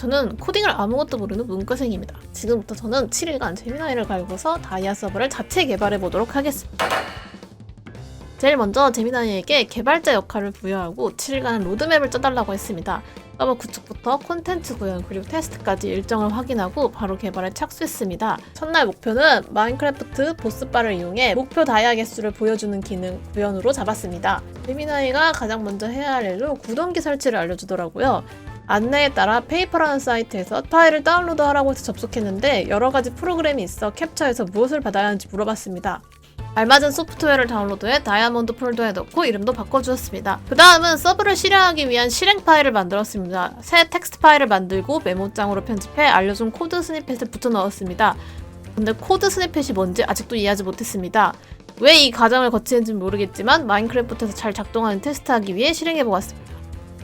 저는 코딩을 아무것도 모르는 문과생입니다. 지금부터 저는 7일간 제미나이를 갈고서 다이아 서버를 자체 개발해 보도록 하겠습니다. 제일 먼저 제미나이에게 개발자 역할을 부여하고 7일간 로드맵을 짜달라고 했습니다. 서버 구축부터 콘텐츠 구현 그리고 테스트까지 일정을 확인하고 바로 개발에 착수했습니다. 첫날 목표는 마인크래프트 보스바를 이용해 목표 다이아 개수를 보여주는 기능 구현으로 잡았습니다. 제미나이가 가장 먼저 해야 할 일로 구동기 설치를 알려주더라고요. 안내에 따라 페이퍼라는 사이트에서 파일을 다운로드하라고 해서 접속했는데 여러가지 프로그램이 있어 캡처해서 무엇을 받아야 하는지 물어봤습니다. 알맞은 소프트웨어를 다운로드해 다이아몬드 폴더에 넣고 이름도 바꿔주었습니다. 그 다음은 서브를 실행하기 위한 실행 파일을 만들었습니다. 새 텍스트 파일을 만들고 메모장으로 편집해 알려준 코드 스니펫을 붙여 넣었습니다. 근데 코드 스니펫이 뭔지 아직도 이해하지 못했습니다. 왜 이 과정을 거치는지는 모르겠지만 마인크래프트에서 잘 작동하는 테스트하기 위해 실행해보았습니다.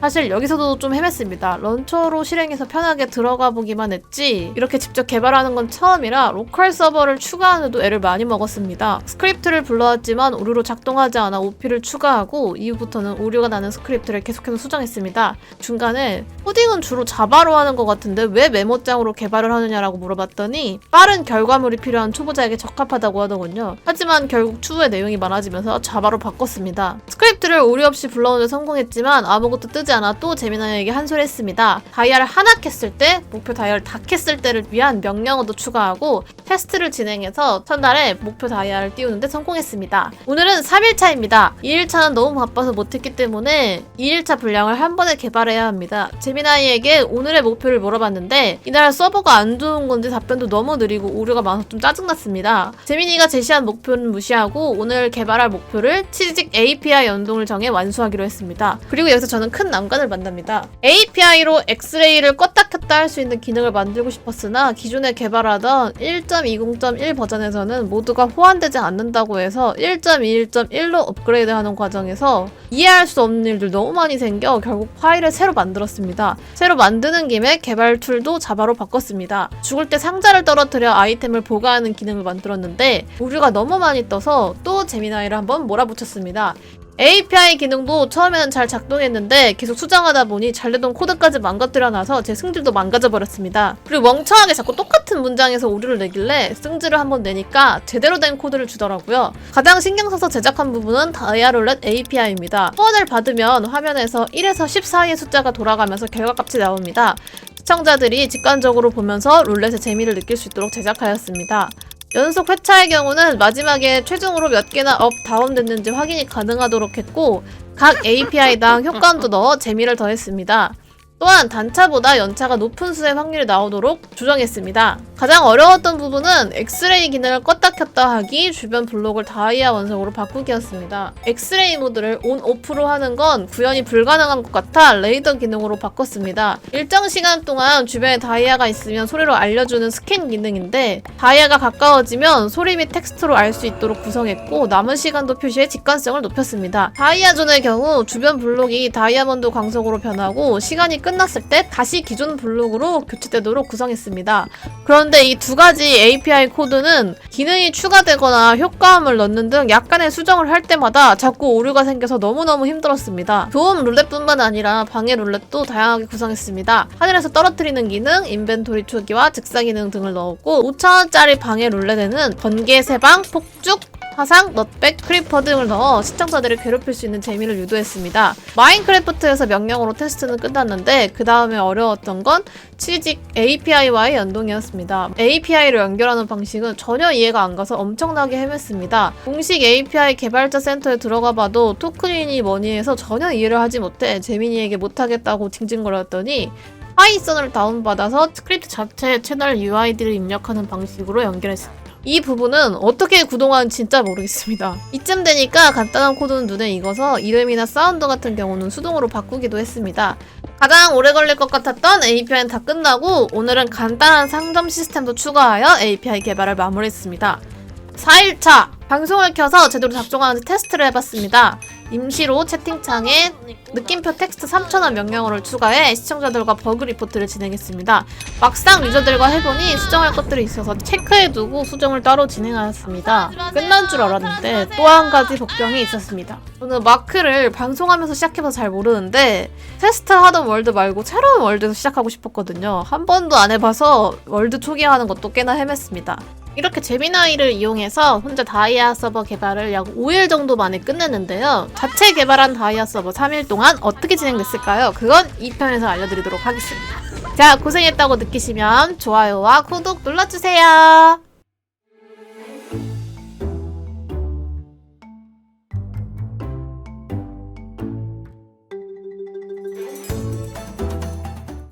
사실 여기서도 좀 헤맸습니다. 런처로 실행해서 편하게 들어가 보기만 했지 이렇게 직접 개발하는 건 처음이라 로컬 서버를 추가하는데도 애를 많이 먹었습니다. 스크립트를 불러왔지만 오류로 작동하지 않아 OP를 추가하고 이후부터는 오류가 나는 스크립트를 계속해서 수정했습니다. 중간에 코딩은 주로 자바로 하는 것 같은데 왜 메모장으로 개발을 하느냐라고 물어봤더니 빠른 결과물이 필요한 초보자에게 적합하다고 하더군요. 하지만 결국 추후에 내용이 많아지면서 자바로 바꿨습니다. 스크립트를 오류 없이 불러오는데 성공했지만 아무것도 뜨지 않아 또 제미나이에게 한 소리 했습니다. 다이아를 하나 캤을 때, 목표 다이아를 다 캤을 때를 위한 명령어도 추가하고 테스트를 진행해서 첫날에 목표 다이아를 띄우는데 성공했습니다. 오늘은 3일차입니다. 2일차는 너무 바빠서 못했기 때문에 2일차 분량을 한 번에 개발해야 합니다. 제미나이에게 오늘의 목표를 물어봤는데 이날 서버가 안 좋은 건지 답변도 너무 느리고 오류가 많아서 좀 짜증났습니다. 제미니가 제시한 목표는 무시하고 오늘 개발할 목표를 취직 API 연동을 정해 완수하기로 했습니다. 그리고 여기서 저는 큰 난관을 만납니다. API로 엑스레이를 껐다 켰다 할 수 있는 기능을 만들고 싶었으나 기존에 개발하던 1.20.1 버전에서는 모두가 호환되지 않는다고 해서 1.21.1로 업그레이드하는 과정에서 이해할 수 없는 일들 너무 많이 생겨 결국 파일을 새로 만들었습니다. 새로 만드는 김에 개발 툴도 자바로 바꿨습니다. 죽을 때 상자를 떨어뜨려 아이템을 보관하는 기능을 만들었는데 오류가 너무 많이 떠서 또 제미나이를 한번 몰아붙였습니다. API 기능도 처음에는 잘 작동했는데 계속 수정하다 보니 잘 되던 코드까지 망가뜨려놔서 제 승질도 망가져버렸습니다. 그리고 멍청하게 자꾸 똑같은 문장에서 오류를 내길래 승질을 한번 내니까 제대로 된 코드를 주더라고요. 가장 신경 써서 제작한 부분은 다이아룰렛 API입니다. 후원을 받으면 화면에서 1에서 10 사이의 숫자가 돌아가면서 결과값이 나옵니다. 시청자들이 직관적으로 보면서 룰렛의 재미를 느낄 수 있도록 제작하였습니다. 연속 회차의 경우는 마지막에 최종으로 몇 개나 업, 다운 됐는지 확인이 가능하도록 했고 각 API당 효과음도 넣어 재미를 더했습니다. 또한 단차보다 연차가 높은 수의 확률이 나오도록 조정했습니다. 가장 어려웠던 부분은 엑스레이 기능을 껐다 켰다 하기, 주변 블록을 다이아 원석으로 바꾸기였습니다. 엑스레이 모드를 온, 오프로 하는 건 구현이 불가능한 것 같아 레이더 기능으로 바꿨습니다. 일정 시간 동안 주변에 다이아가 있으면 소리로 알려주는 스캔 기능인데 다이아가 가까워지면 소리 및 텍스트로 알 수 있도록 구성했고 남은 시간도 표시해 직관성을 높였습니다. 다이아존의 경우 주변 블록이 다이아몬드 광석으로 변하고 시간이 끝났을 때 다시 기존 블록으로 교체되도록 구성했습니다. 그런데 이 두 가지 API 코드는 기능이 추가되거나 효과음을 넣는 등 약간의 수정을 할 때마다 자꾸 오류가 생겨서 너무너무 힘들었습니다. 도움 룰렛뿐만 아니라 방해 룰렛도 다양하게 구성했습니다. 하늘에서 떨어뜨리는 기능, 인벤토리 초기화, 즉사 기능 등을 넣었고 5,000원짜리 방해 룰렛에는 번개 세방, 폭죽, 화상, 넛백, 크리퍼 등을 넣어 시청자들을 괴롭힐 수 있는 재미를 유도했습니다. 마인크래프트에서 명령어로 테스트는 끝났는데 그 다음에 어려웠던 건 취직 API와의 연동이었습니다. API를 연결하는 방식은 전혀 이해가 안 가서 엄청나게 헤맸습니다. 공식 API 개발자 센터에 들어가 봐도 토큰이니 뭐니 해서 전혀 이해를 하지 못해 제미니에게 못하겠다고 징징거렸더니 파이썬을 다운받아서 스크립트 자체에 채널 UID를 입력하는 방식으로 연결했습니다. 이 부분은 어떻게 그동안 진짜 모르겠습니다. 이쯤 되니까 간단한 코드는 눈에 익어서 이름이나 사운드 같은 경우는 수동으로 바꾸기도 했습니다. 가장 오래 걸릴 것 같았던 API는 다 끝나고 오늘은 간단한 상점 시스템도 추가하여 API 개발을 마무리했습니다. 4일차! 방송을 켜서 제대로 작동하는지 테스트를 해봤습니다. 임시로 채팅창에 느낌표 텍스트 3,000원 명령어를 추가해 시청자들과 버그 리포트를 진행했습니다. 막상 유저들과 해보니 수정할 것들이 있어서 체크해두고 수정을 따로 진행하였습니다. 끝난 줄 알았는데 또 한 가지 복병이 있었습니다. 저는 마크를 방송하면서 시작해서 잘 모르는데 테스트하던 월드 말고 새로운 월드에서 시작하고 싶었거든요. 한 번도 안 해봐서 월드 초기화하는 것도 꽤나 헤맸습니다. 이렇게 제미나이를 이용해서 혼자 다이아 서버 개발을 약 5일 정도 만에 끝냈는데요. 자체 개발한 다이아 서버 3일 동안 어떻게 진행됐을까요? 그건 2편에서 알려드리도록 하겠습니다. 자, 고생했다고 느끼시면 좋아요와 구독 눌러주세요.